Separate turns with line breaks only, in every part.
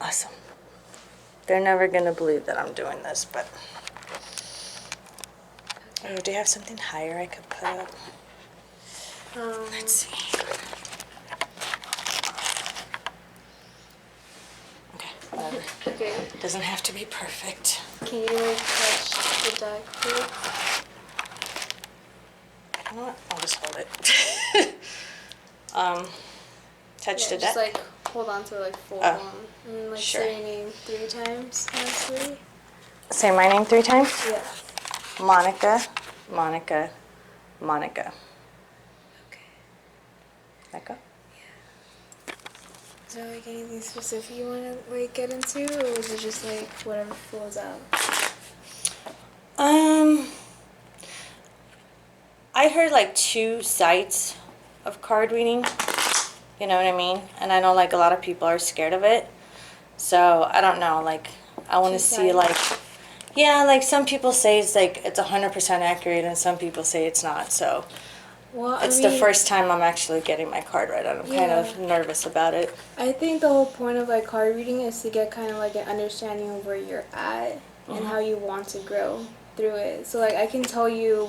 Awesome. They're never gonna believe that I'm doing this, but. Oh, do you have something higher I could put up? Let's see. Okay, whatever.
Okay.
Doesn't have to be perfect.
Can you like touch the duck, please?
You know what? I'll just hold it. Touch the
Just
deck.
like hold on to like full
Oh,
on. And then like
sure.
say your name 3 times nicely.
Say my name 3 times.
Yeah.
Monica, Monica, Monica.
Okay.
Let go.
Is there like anything specific you want to like get into, or is it just like whatever flows out?
I heard like 2 sites of card reading. You know what I mean? And I know like a lot of people are scared of it. So I don't know. Like I want to see like, yeah, like some people say it's like it's 100% accurate, and some people say it's not. So
Well,
it's the first time I'm actually getting my card read, and I'm kind of nervous about it.
I think the whole point of like card reading is to get kind of like an understanding of where you're at and how you want to grow through it. So like I can tell you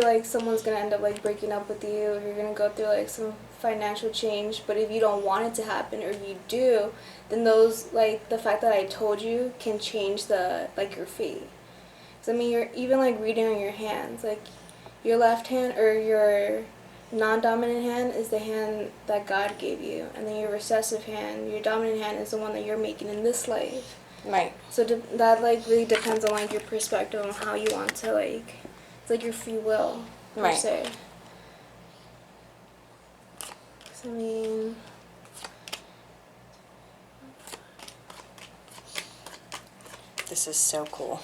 like someone's gonna end up like breaking up with you, or you're gonna go through like some financial change, but if you don't want it to happen, or if you do, then those like the fact that I told you can change the like your fate. So I mean, you're even like reading on your hands, like your left hand or your non-dominant hand is the hand that God gave you, and then your recessive hand, your dominant hand, is the one that you're making in this life.
Right.
So that like really depends on like your perspective on how you want to like, it's like your free will per se. So, I mean,
This is so cool.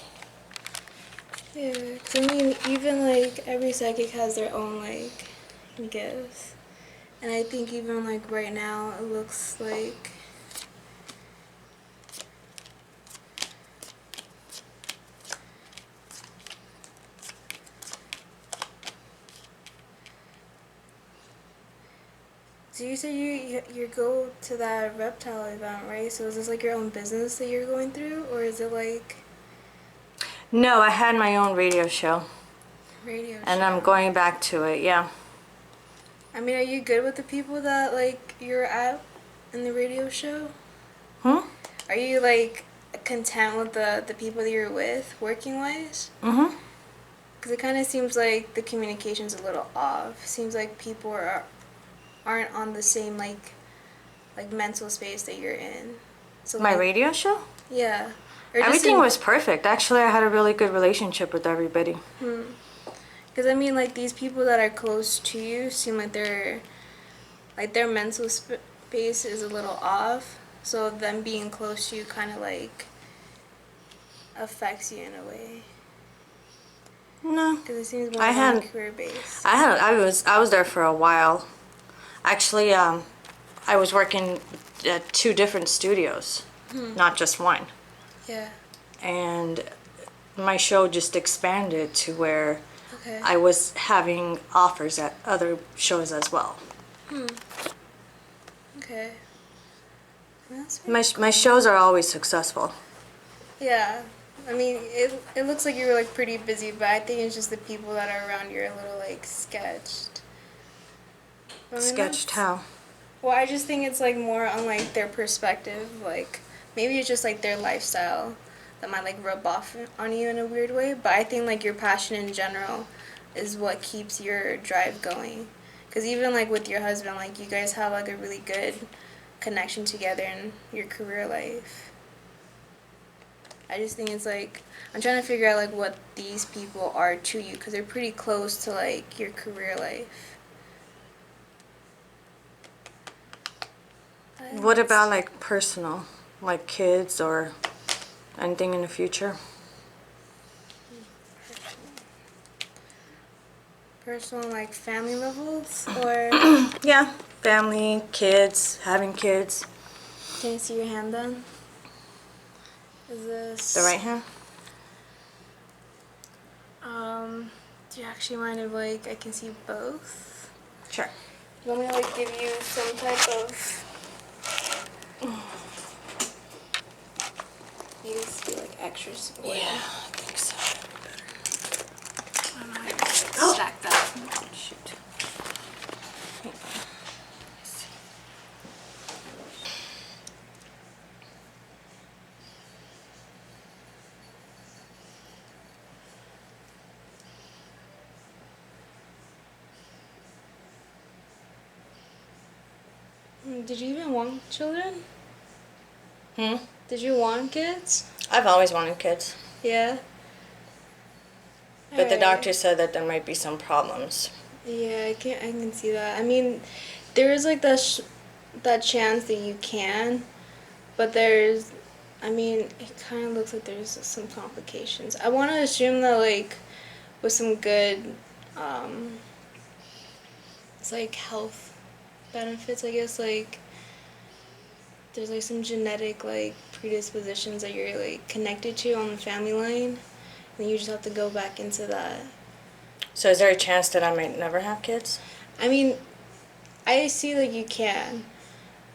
yeah, 'cause I mean, even like every psychic has their own like gifts, and I think even like right now it looks like so you said you go to that reptile event, right? So is this like your own business that you're going through, or is it like
No, I had my own radio show.
radio show?
And I'm going back to it, yeah.
I mean, are you good with the people that like you're at in the radio show?
Hmm?
Are you like content with the people that you're with, working wise?
Mm-hmm.
Because it kind of seems like the communication's a little off. Seems like people aren't on the same like mental space that you're in. So
My
like,
radio show?
yeah. Or just
Everything was perfect. Actually, I had a really good relationship with everybody.
Because I mean, like these people that are close to you seem like their mental space is a little off. So them being close to you kind of like affects you in a way.
No.
Because it seems more career based.
I was there for a while. Actually, I was working at 2 different studios, not just one.
Yeah.
And my show just expanded to where
Okay.
I was having offers at other shows as well.
Okay. That's
My shows are always successful.
Yeah. I mean, it looks like you were like pretty busy, but I think it's just the people that are around you are a little like sketched. I mean,
Sketched how?
Well, I just think it's like more on like their perspective. Like maybe it's just like their lifestyle that might like rub off on you in a weird way. But I think like your passion in general is what keeps your drive going. Because even like with your husband, like you guys have like a really good connection together in your career life. I just think it's like I'm trying to figure out like what these people are to you, because they're pretty close to like your career life.
What about like personal, like kids or anything in the future?
Personal, like family levels, or
Yeah, family, kids, having kids.
can you see your hand then? Is this
The right hand?
Do you actually mind if like I can see both?
Sure.
You want me to like give you some type of maybe just do like extra support?
Yeah, I think so.
I don't know how to like, stack that.
Shoot.
Did you even want children?
Hmm?
Did you want kids?
I've always wanted kids,
Yeah.
but the
Alright.
doctor said that there might be some problems.
Yeah, I can see that. I mean, there is like that chance that you can, but there's, I mean, it kind of looks like there's some complications. I want to assume that like with some good, it's like health benefits, I guess, like there's like some genetic like predispositions that you're like connected to on the family line, and you just have to go back into that.
So is there a chance that I might never have kids?
I mean, I see like you can,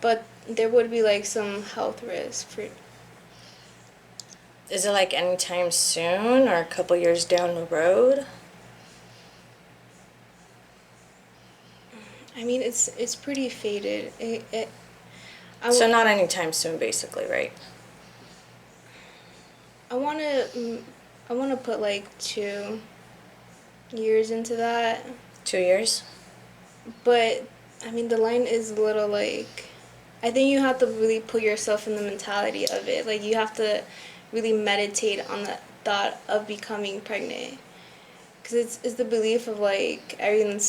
but there would be like some health risks for.
Is it like anytime soon or a couple years down the road?
I mean, it's pretty faded.
So not anytime soon, basically, right?
I wanna put like 2 years into that,
2 years?
but I mean the line is a little like. I think you have to really put yourself in the mentality of it. Like you have to really meditate on the thought of becoming pregnant, because it's the belief of like everything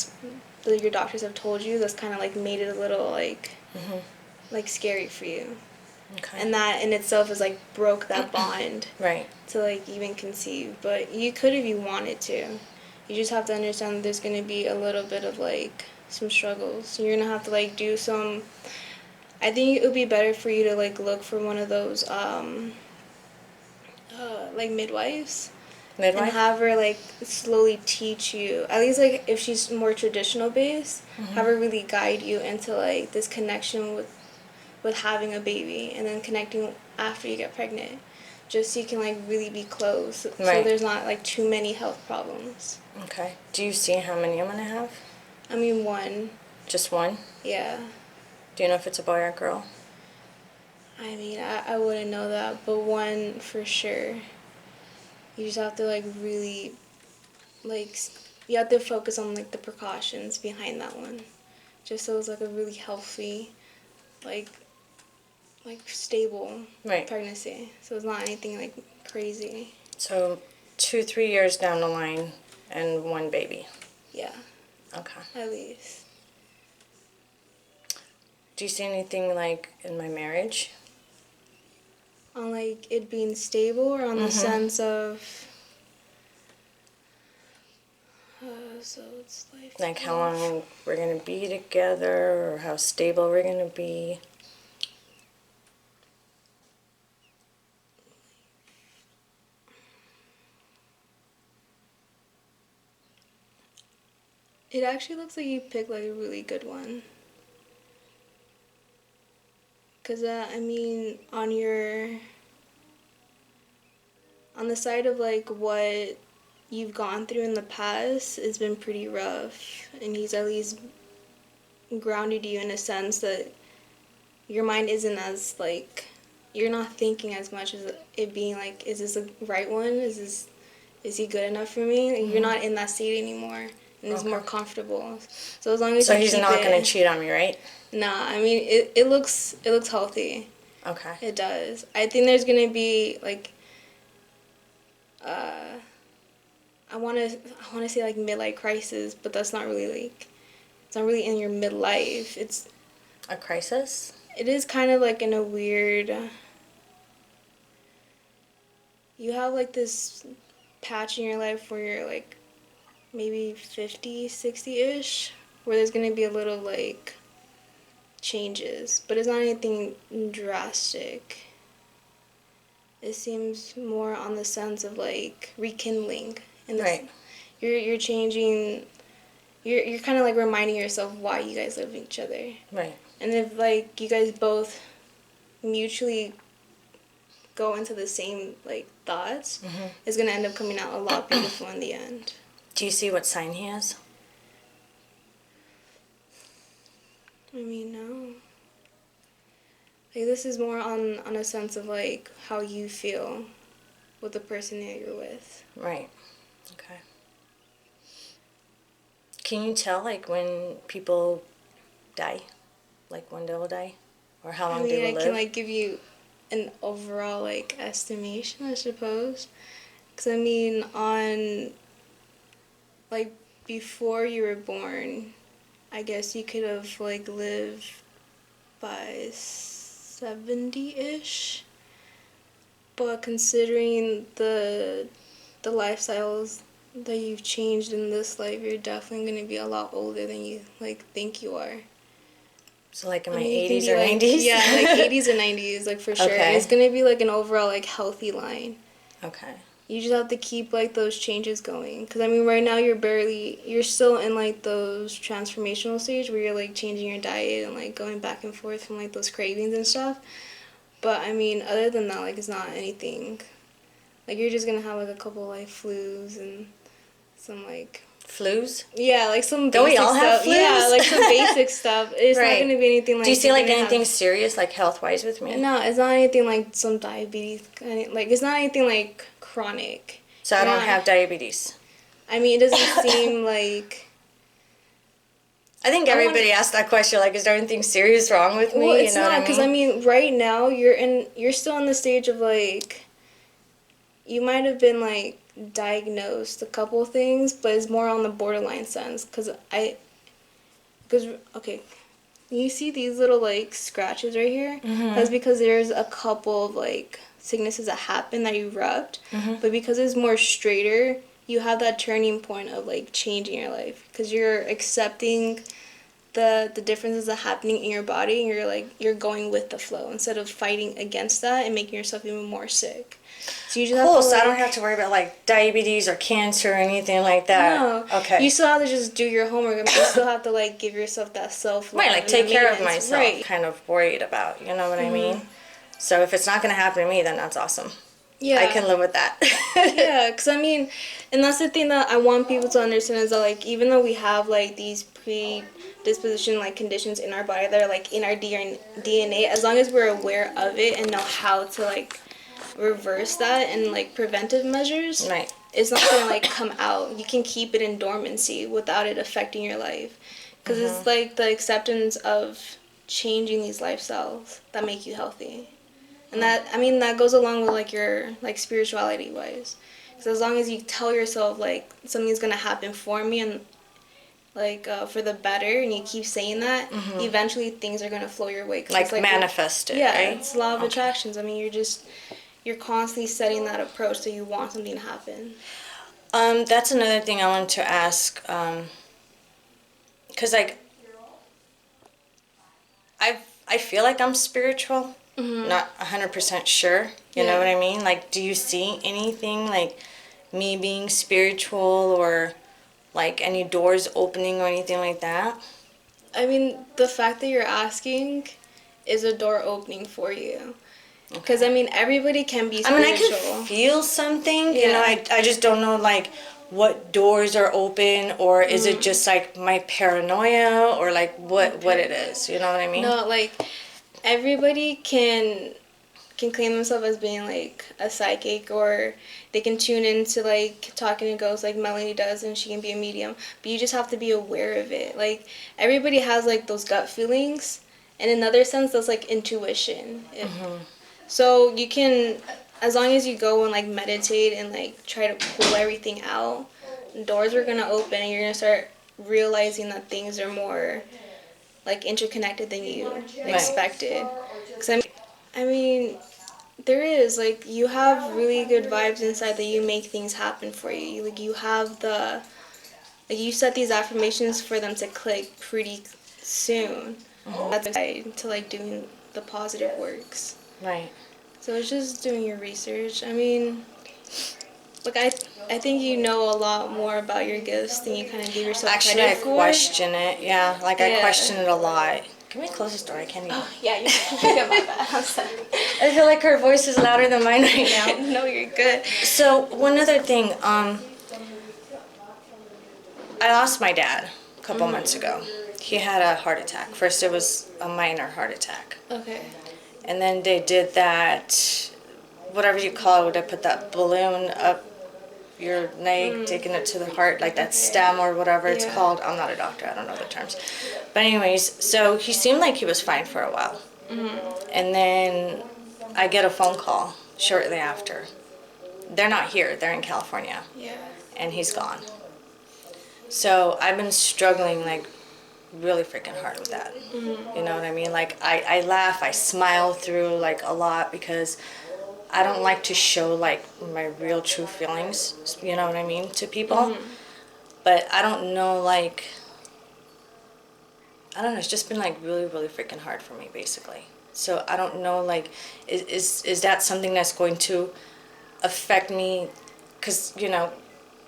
that your doctors have told you that's kind of like made it a little like like scary for you.
Okay.
And that in itself is like broke that bond
Right.
to like even conceive. But you could if you wanted to. You just have to understand that there's gonna be a little bit of like some struggles. You're gonna have to like do some. I think it would be better for you to like look for one of those like midwives. And
Midwife?
have her like slowly teach you, at least like if she's more traditional based, have her really guide you into like this connection with having a baby, and then connecting after you get pregnant, just so you can like really be close, so
Right.
there's not like too many health problems.
Okay. Do you see how many I'm gonna have?
I mean, one.
Just one?
Yeah.
Do you know if it's a boy or a girl?
I mean, I wouldn't know that, but one for sure. You just have to like really like you have to focus on like the precautions behind that one, just so it's like a really healthy like stable
Right.
pregnancy, so it's not anything like crazy.
So 2, 3 years down the line and one baby.
Yeah,
Okay.
at least.
Do you see anything like in my marriage?
On like it being stable, or on the sense of so it's
Like how long we're gonna be together or how stable we're gonna be?
It actually looks like you picked like a really good one. Cause I mean, on the side of like what you've gone through in the past, it's been pretty rough, and he's at least grounded you in a sense that your mind isn't as like, you're not thinking as much as it being like, is this the right one? Is he good enough for me? Like, you're not in that state anymore, and it's more comfortable. So as long as
So
you
he's
keep
not
it,
gonna cheat on me, right?
Nah, I mean it looks healthy.
Okay.
It does. I think there's gonna be like I wanna say like midlife crisis, but that's not really like, it's not really in your midlife.
A crisis?
It is kind of like in a weird, you have like this patch in your life where you're like maybe 50, 60-ish, where there's gonna be a little like changes, but it's not anything drastic. It seems more on the sense of like rekindling, and
Right.
you're changing you're kind of like reminding yourself why you guys love each other.
Right.
And if like you guys both mutually go into the same like thoughts, it's gonna end up coming out a lot beautiful in the end.
Do you see what sign he is?
I mean, no. Like this is more on a sense of like how you feel with the person that you're with.
Right. Okay. Can you tell like when people die? Like when they will die? Or how long
I mean,
they will
I
live?
can like give you an overall like estimation, I suppose. Cause I mean, on like before you were born, I guess you could have like lived by 70-ish. But considering the lifestyles that you've changed in this life, you're definitely gonna be a lot older than you like think you are.
So like in
I
my
mean, you can
80s
be,
or
like,
90s?
Yeah, like 80s and 90s, like for sure.
Okay.
And it's gonna be like an overall like healthy line.
Okay.
You just have to keep like those changes going. Cause I mean, right now you're still in like those transformational stage where you're like changing your diet and like going back and forth from like those cravings and stuff. But I mean, other than that, like it's not anything. Like you're just gonna have like a couple like flus and some like
Flus?
like some
Don't we
basic
all have
stuff. Yeah,
flus?
like some basic stuff. It's
Right.
not gonna be anything like.
Do you see
you're
like
gonna
anything
have-
serious like health-wise with me?
No, it's not anything like some diabetes. Like it's not anything like chronic.
So I don't
Yeah.
have diabetes.
I mean, it doesn't seem like.
I think everybody asks that question, like, is there anything serious wrong with me?
Well, it's
you know
not
what
because I mean, right now you're still in the stage of like. You might have been like diagnosed a couple things, but it's more on the borderline sense because okay, you see these little like scratches right here. That's because there's a couple of like sicknesses that happen that you rubbed, but because it's more straighter, you have that turning point of like changing your life because you're accepting the differences that are happening in your body and you're going with the flow instead of fighting against that and making yourself even more sick. So you just
Cool,
have to,
so I don't
like-
have to worry about like diabetes or cancer or anything like that.
No.
Okay.
You still have to just do your homework. I mean, you still have to like give yourself that self love.
Right, like take care of myself.
Right.
Kind of worried about, you know what I mean? So if it's not going to happen to me, then that's awesome.
Yeah.
I can live with that.
Yeah, because I mean, and that's the thing that I want people to understand is that like even though we have like these predisposition like conditions in our body that are like in our DNA, as long as we're aware of it and know how to like reverse that and like preventive measures,
Right.
it's not gonna like come out. You can keep it in dormancy without it affecting your life, because it's like the acceptance of changing these lifestyles that make you healthy. And that, I mean, that goes along with like your like spirituality wise. Because as long as you tell yourself like something's gonna happen for me and like for the better, and you keep saying that, eventually things are gonna flow your way. 'Cause
Like,
it's,
manifest it,
yeah,
right?
it's law of
Okay.
attractions. I mean, you're constantly setting that approach so you want something to happen.
That's another thing I wanted to ask. Cause like, I feel like I'm spiritual, not 100% sure. You know
Yeah.
what I mean? Like, do you see anything like me being spiritual or like any doors opening or anything like that?
I mean, the fact that you're asking is a door opening for you. Because, I mean, everybody can be
I mean,
spiritual.
I can feel something. You know,
Yeah.
I just don't know like what doors are open, or is it just like my paranoia, or like what it is. You know what I mean?
No, like, everybody can claim themselves as being, like, a psychic, or they can tune into, like, talking to ghosts like Melanie does, and she can be a medium. But you just have to be aware of it. Like, everybody has, like, those gut feelings. And in another sense, that's, like, intuition. So you can, as long as you go and like meditate and like try to pull everything out, doors are gonna open and you're gonna start realizing that things are more like interconnected than you expected. 'Cause I mean, there is like you have really good vibes inside that you make things happen for you. Like you have the, like you set these affirmations for them to click pretty soon. That's exciting to like doing the positive works.
Right.
So it's just doing your research. I mean, look, I I think you know a lot more about your gifts than you kind of give yourself
Actually, I
credit for.
question it. Yeah, like I
Yeah.
question it a lot. Can we close this door? I can't even.
Oh, yeah, you can get my bad. I'm sorry.
I feel like her voice is louder than mine right now.
No, you're good.
So one other thing, I lost my dad a couple months ago. He had a heart attack. First, it was a minor heart attack,
Okay.
and then they did that, whatever you call it, where they put that balloon up your neck, taking it to the heart, like that stem or whatever it's
Yeah.
called. I'm not a doctor. I don't know the terms. But anyways, so he seemed like he was fine for a while, and then I get a phone call shortly after. They're not here. They're in California,
Yeah.
and he's gone. So I've been struggling like really freaking hard with that. You know what I mean? Like I laugh, I smile through like a lot because I don't like to show like my real true feelings, you know what I mean, to people. But I don't know, like, I don't know, it's just been like really, really freaking hard for me basically. So I don't know, like, is that something that's going to affect me? Because, you know,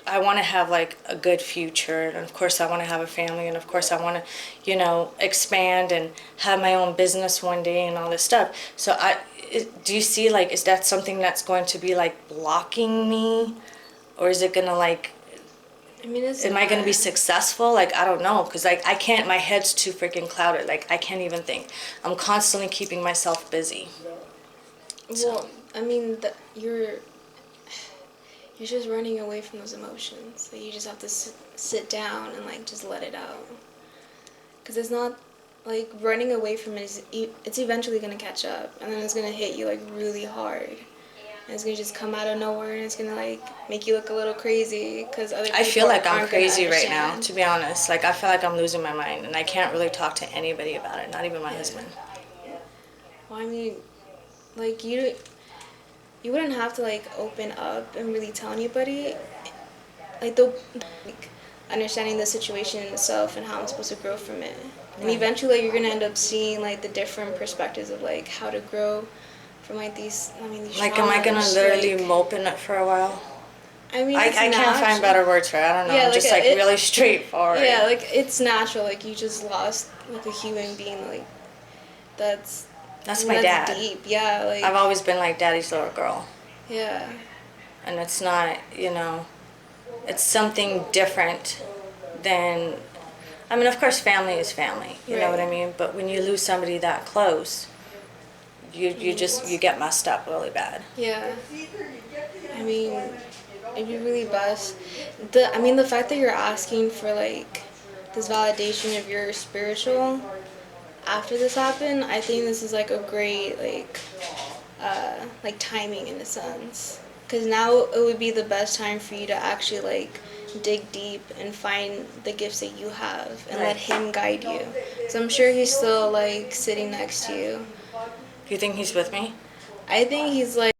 I want to have like a good future, and of course I want to have a family, and of course I want to, you know, expand and have my own business one day and all this stuff. So do you see, like, is that something that's going to be like blocking me, or is it gonna like,
I mean, it's
am I gonna be
not-
successful? Like, I don't know, because like I can't, my head's too freaking clouded. Like I can't even think. I'm constantly keeping myself busy.
Well, I mean, you're just running away from those emotions. Like, you just have to sit down and like just let it out. Cause it's not like running away from it is it's eventually gonna catch up, and then it's gonna hit you like really hard. And it's gonna just come out of nowhere, and it's gonna like make you look a little crazy because other people
I feel like I'm
aren't gonna
crazy right now,
understand.
to be honest. Like I feel like I'm losing my mind, and I can't really talk to anybody about it, not even my husband.
Well, I mean, like you wouldn't have to like open up and really tell anybody. Like like understanding the situation in itself and how I'm supposed to grow from it. And
Right.
eventually you're gonna end up seeing like the different perspectives of like how to grow from like these. I mean, these.
Like, am I gonna
traumas,
literally
like,
mope in it for a while?
I mean,
I
it's
can't find
natural.
better words for it. I don't know.
Yeah,
I'm
like,
just like
it-
really straightforward.
Yeah, like it's natural. Like you just lost like a human being. Like that's.
That's
I
my
mean,
dad.
that's deep. Yeah, like
I've always been like daddy's little girl.
yeah.
And it's not, you know, it's something different than, I mean, of course, family is family, you know what I
Right.
mean? But when you lose somebody that close, you just, you get messed up really bad.
Yeah. I mean, it'd be really best. The fact that you're asking for like this validation of your spiritual after this happened, I think this is like a great like timing in a sense. Cause now it would be the best time for you to actually like dig deep and find the gifts that you have and let
Right.
him guide you. So I'm sure he's still like sitting next to you.
Do you think he's with me?
I think he's like